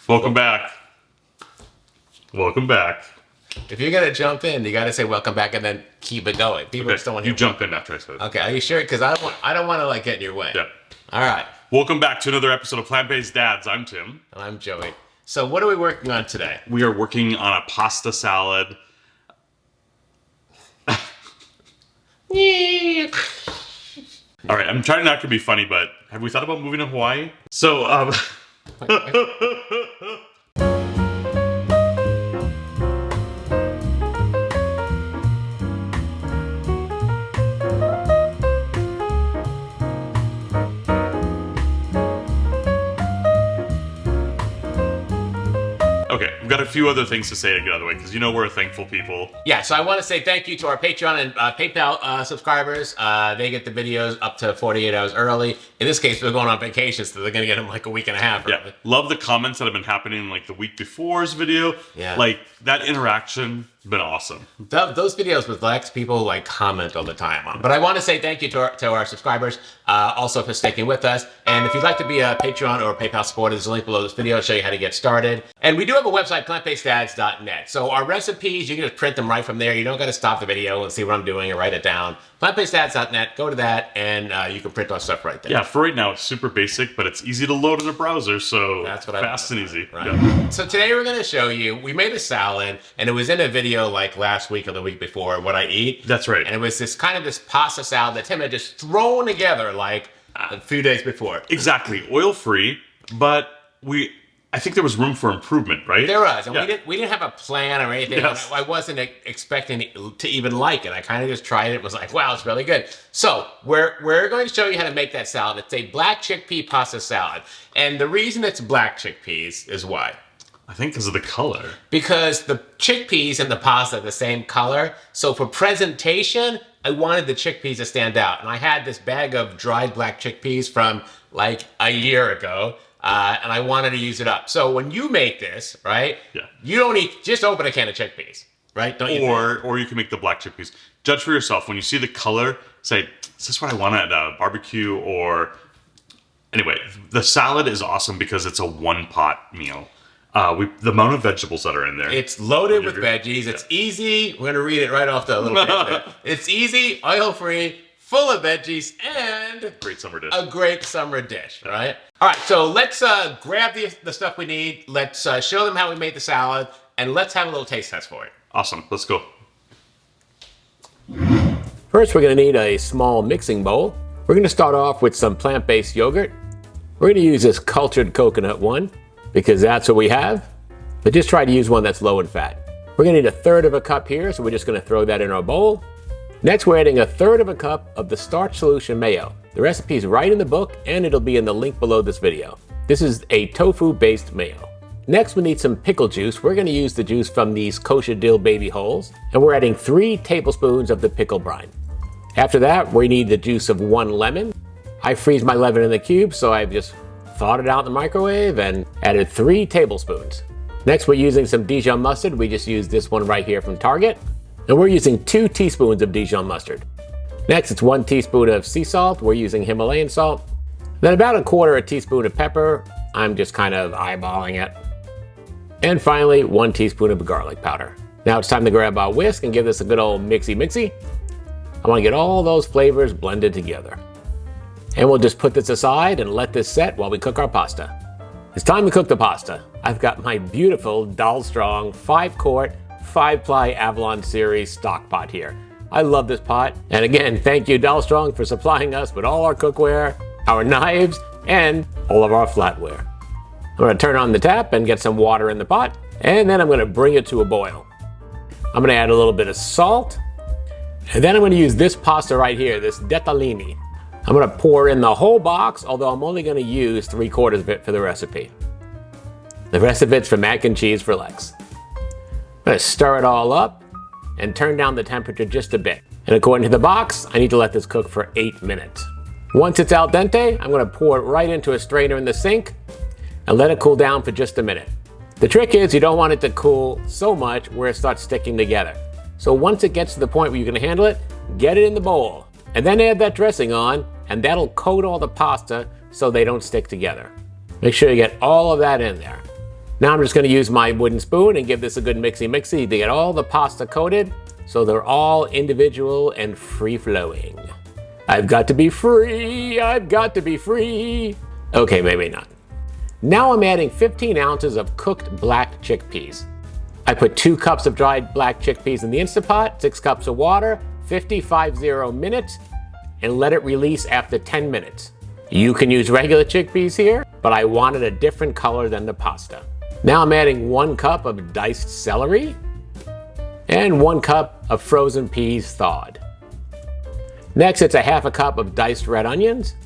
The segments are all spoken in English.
Welcome back. Welcome back. If you're gonna jump in, you gotta say welcome back and then keep it going. People just don't want you jump in after I said it. Okay, are you sure? Because I don't want to like get in your way. Yeah. All right. Welcome back to another episode of Plant-Based Dads. I'm Tim. And I'm Joey. So what are we working on today? We are working on a pasta salad. All right, I'm trying not to be funny, but have we thought about moving to Hawaii? So, okay, we've got a few other things to say to get out of the way, because you know we're a thankful people. Yeah, so I want to say thank you to our Patreon and PayPal subscribers. They get the videos up to 48 hours early. In this case, we're going on vacation, so they're going to get them like a week and a half early. Yeah, love the comments that have been happening like the week before's video. Yeah. Like, that interaction has been awesome. Those videos with Lexx, people like comment all the time on. But I want to say thank you to our subscribers, also for sticking with us. And if you'd like to be a Patreon or a PayPal supporter, there's a link below this video to show you how to get started. And we do have a website, plantbaseddads.net. So our recipes, you can just print them right from there. You don't got to stop the video and see what I'm doing and write it down. Plantbaseddads.net, go to that, and you can print our stuff right there. Yeah, for right now, it's super basic, but it's easy to load in a browser, so that's what fast and easy. Right. Yeah. So today we're going to show you, we made a salad, and it was in a video like last week or the week before, what I eat. That's right. And it was this kind of this pasta salad that Tim had just thrown together like a few days before. Exactly, oil-free, but I think there was room for improvement, right? There was, and yeah. we didn't have a plan or anything. Yes. I wasn't expecting to even like it. I kind of just tried it. Was like, wow, it's really good. So we're going to show you how to make that salad. It's a black chickpea pasta salad, and the reason it's black chickpeas is why. I think because of the color. Because the chickpeas and the pasta are the same color. So for presentation, I wanted the chickpeas to stand out. And I had this bag of dried black chickpeas from like a year ago. And I wanted to use it up. So when you make this, right? Yeah. You don't just open a can of chickpeas, right? Don't you? Or you can make the black chickpeas. Judge for yourself. When you see the color, say, is this what I want at a barbecue? Or anyway, the salad is awesome because it's a one-pot meal. The amount of vegetables that are in there. It's loaded with veggies. It's easy. We're going to read it right off the little bit. It's easy, oil-free, full of veggies, and great summer dish. A great summer dish, right? All right, so let's grab the stuff we need. Let's show them how we made the salad, and let's have a little taste test for it. Awesome. Let's go. First, we're going to need a small mixing bowl. We're going to start off with some plant-based yogurt. We're going to use this cultured coconut one, because that's what we have, but just try to use one that's low in fat. We're going to need 1/3 cup here, so we're just going to throw that in our bowl. Next, we're adding 1/3 cup of the starch solution mayo. The recipe is right in the book, and it'll be in the link below this video. This is a tofu-based mayo. Next, we need some pickle juice. We're going to use the juice from these kosher dill baby holes, and we're adding 3 tablespoons of the pickle brine. After that, we need the juice of 1 lemon. I freeze my lemon in the cube, so I've just thawed it out in the microwave and added 3 tablespoons. Next, we're using some Dijon mustard. We just used this one right here from Target. And we're using 2 teaspoons of Dijon mustard. Next, it's 1 teaspoon of sea salt. We're using Himalayan salt. Then about 1/4 teaspoon of pepper. I'm just kind of eyeballing it. And finally, 1 teaspoon of garlic powder. Now it's time to grab our whisk and give this a good old mixy. I want to get all those flavors blended together. And we'll just put this aside and let this set while we cook our pasta. It's time to cook the pasta. I've got my beautiful Dalstrong 5-quart 5-ply Avalon Series stock pot here. I love this pot. And again, thank you Dalstrong for supplying us with all our cookware, our knives, and all of our flatware. I'm going to turn on the tap and get some water in the pot, and then I'm going to bring it to a boil. I'm going to add a little bit of salt, and then I'm going to use this pasta right here, this detalini. I'm going to pour in the whole box, although I'm only going to use 3/4 of it for the recipe. The rest of it's for mac and cheese for Lexx. I'm going to stir it all up and turn down the temperature just a bit. And according to the box, I need to let this cook for 8 minutes. Once it's al dente, I'm going to pour it right into a strainer in the sink and let it cool down for just a minute. The trick is you don't want it to cool so much where it starts sticking together. So once it gets to the point where you can handle it, get it in the bowl. And then add that dressing on, and that'll coat all the pasta so they don't stick together. Make sure you get all of that in there. Now I'm just going to use my wooden spoon and give this a good mixy to get all the pasta coated so they're all individual and free-flowing. I've got to be free, I've got to be free. Okay, maybe not. Now I'm adding 15 ounces of cooked black chickpeas. I put 2 cups of dried black chickpeas in the Instant Pot, 6 cups of water, 50 minutes, and let it release after 10 minutes. You can use regular chickpeas here, but I wanted a different color than the pasta. Now I'm adding 1 cup of diced celery and 1 cup of frozen peas thawed. Next, it's a half a cup of diced red onions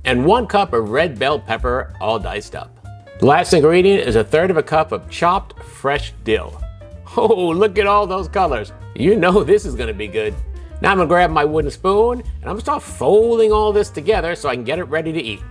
and 1 cup of red bell pepper all diced up. The last ingredient is 1/3 of a cup of chopped fresh dill. Oh, look at all those colors. You know this is gonna be good. Now I'm gonna grab my wooden spoon and I'm gonna start folding all this together so I can get it ready to eat.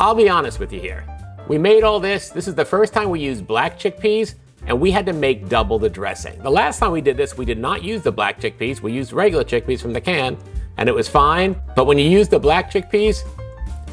I'll be honest with you here. We made all this. This is the first time we used black chickpeas and we had to make double the dressing. The last time we did this, we did not use the black chickpeas. We used regular chickpeas from the can and it was fine. But when you use the black chickpeas,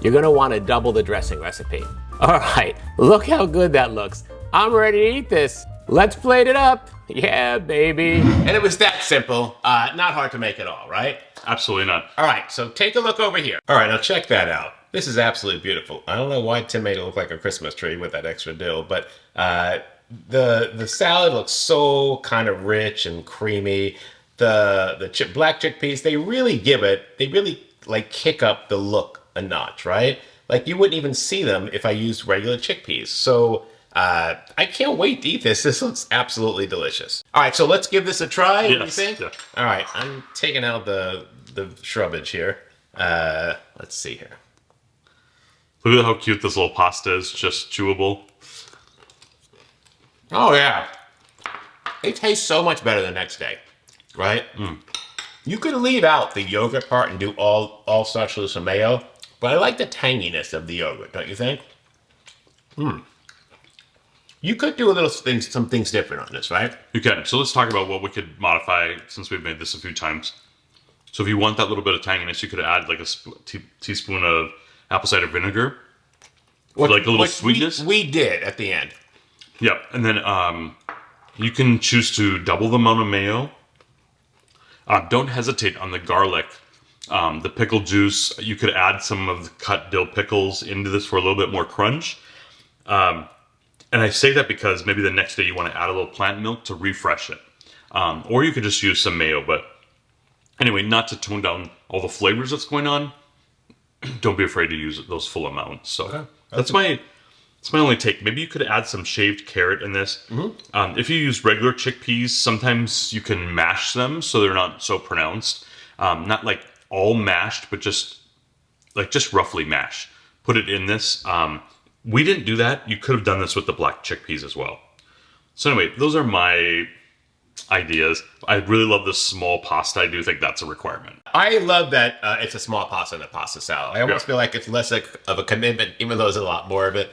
you're gonna wanna double the dressing recipe. All right, look how good that looks. I'm ready to eat this. Let's plate it up. Yeah, baby. And it was that simple. Not hard to make at all, right? Absolutely not. All right, so take a look over here. All right, now check that out. This is absolutely beautiful. I don't know why Tim made it look like a Christmas tree with that extra dill, but the salad looks so kind of rich and creamy. The black chickpeas, they really like kick up the look a notch, right? Like you wouldn't even see them if I used regular chickpeas. So I can't wait to eat this. This looks absolutely delicious. All right, so let's give this a try. What do you think? Yeah. All right, I'm taking out the shrubbage here. Let's see here. Look at how cute this little pasta is, just chewable. Oh yeah, it tastes so much better the next day, right? You could leave out the yogurt part and do all Starch and mayo, but I like the tanginess of the yogurt, don't you think? You could do some things different on this, right? You can. So let's talk about what we could modify since we've made this a few times. So if you want that little bit of tanginess, you could add like a teaspoon of apple cider vinegar. Like a little sweetness. We did at the end. Yeah, and then you can choose to double the amount of mayo. Don't hesitate on the garlic. The pickle juice, you could add some of the cut dill pickles into this for a little bit more crunch. And I say that because maybe the next day you want to add a little plant milk to refresh it. Or you could just use some mayo. But anyway, not to tone down all the flavors that's going on, don't be afraid to use those full amounts. So okay. That's my only take. Maybe you could add some shaved carrot in this. If you use regular chickpeas, sometimes you can mash them so they're not so pronounced. Not like all mashed, but just roughly mashed. Put it in this. We didn't do that. You could have done this with the black chickpeas as well. So anyway, those are my ideas. I really love this small pasta. I do think that's a requirement. I love that it's a small pasta and a pasta salad. I almost feel like it's less of a commitment, even though there's a lot more of it.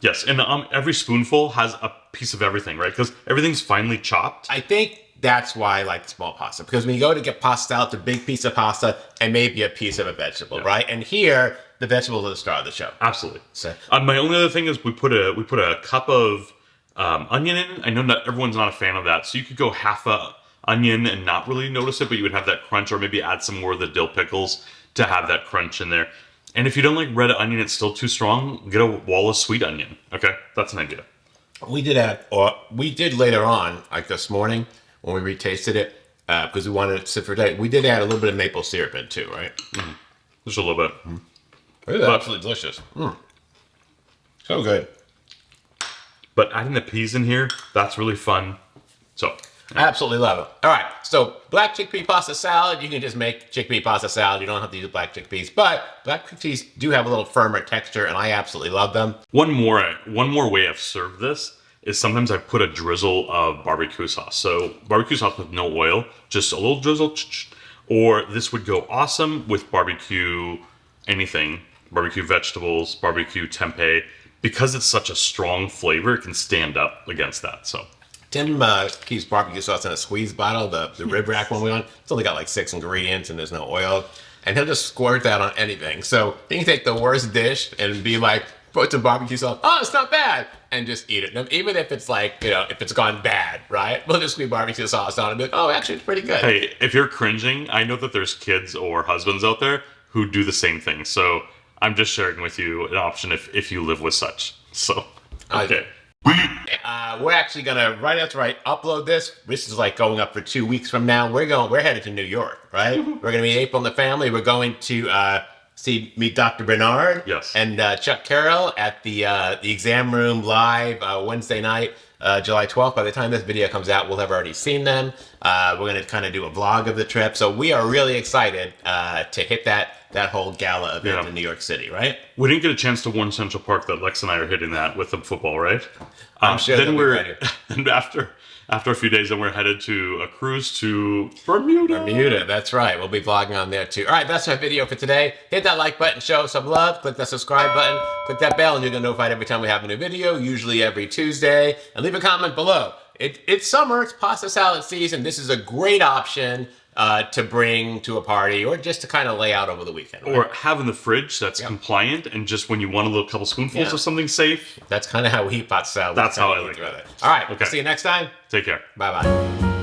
Yes, and every spoonful has a piece of everything, right? Because everything's finely chopped. I think that's why I like small pasta. Because when you go to get pasta salad, it's a big piece of pasta and maybe a piece of a vegetable, right? And here, the vegetables are the star of the show. Absolutely. So, my only other thing is we put a cup of onion in. I know not everyone's not a fan of that, so you could go half a onion and not really notice it, but you would have that crunch, or maybe add some more of the dill pickles to have that crunch in there. And if you don't like red onion, it's still too strong, get a wall of sweet onion. Okay, that's an idea. we did later on, like this morning when we retasted it, because we wanted it to sit for a day. We did add a little bit of maple syrup in too, right? Just a little bit. It is absolutely delicious. So good. But adding the peas in here, that's really fun. So I absolutely love it. All right, so black chickpea pasta salad. You can just make chickpea pasta salad. You don't have to use black chickpeas, but black chickpeas do have a little firmer texture, and I absolutely love them. one more way I've served this is sometimes I put a drizzle of barbecue sauce. So barbecue sauce with no oil, just a little drizzle. Or this would go awesome with barbecue anything, barbecue vegetables, barbecue tempeh. Because it's such a strong flavor, it can stand up against that. So Tim keeps barbecue sauce in a squeeze bottle, the rib rack one we on. It's only got like 6 ingredients and there's no oil. And he'll just squirt that on anything. So he can take the worst dish and be like, put some barbecue sauce. Oh, it's not bad. And just eat it. And even if it's like, if it's gone bad, right? We'll just leave barbecue sauce on and be like, oh, actually, it's pretty good. Hey, if you're cringing, I know that there's kids or husbands out there who do the same thing. So I'm just sharing with you an option if you live with such. So, okay. We're actually gonna right after I upload this. This is like going up for 2 weeks from now. We're headed to New York, right? We're gonna meet April and the family. We're going to meet Dr. Bernard, Yes. and Chuck Carroll at the exam room live Wednesday night, July 12th. By the time this video comes out, we'll have already seen them. We're gonna kind of do a vlog of the trip, so we are really excited to hit that whole gala event in New York City, right? We didn't get a chance to warn Central Park that Lex and I are hitting that with the football, right? I'm sure then they'll be ready. And after a few days, then we're headed to a cruise to Bermuda. Bermuda, that's right. We'll be vlogging on there too. All right, that's our video for today. Hit that like button, show us some love, click that subscribe button, click that bell, and you're gonna get notified every time we have a new video, usually every Tuesday. And leave a comment below. It's summer, it's pasta salad season. This is a great option to bring to a party or just to kind of lay out over the weekend. Right? Or have in the fridge that's compliant, and just when you want a little couple spoonfuls of something safe. That's kind of how we eat pasta salad. That's how I like it. All right, Okay. see you next time. Take care. Bye-bye.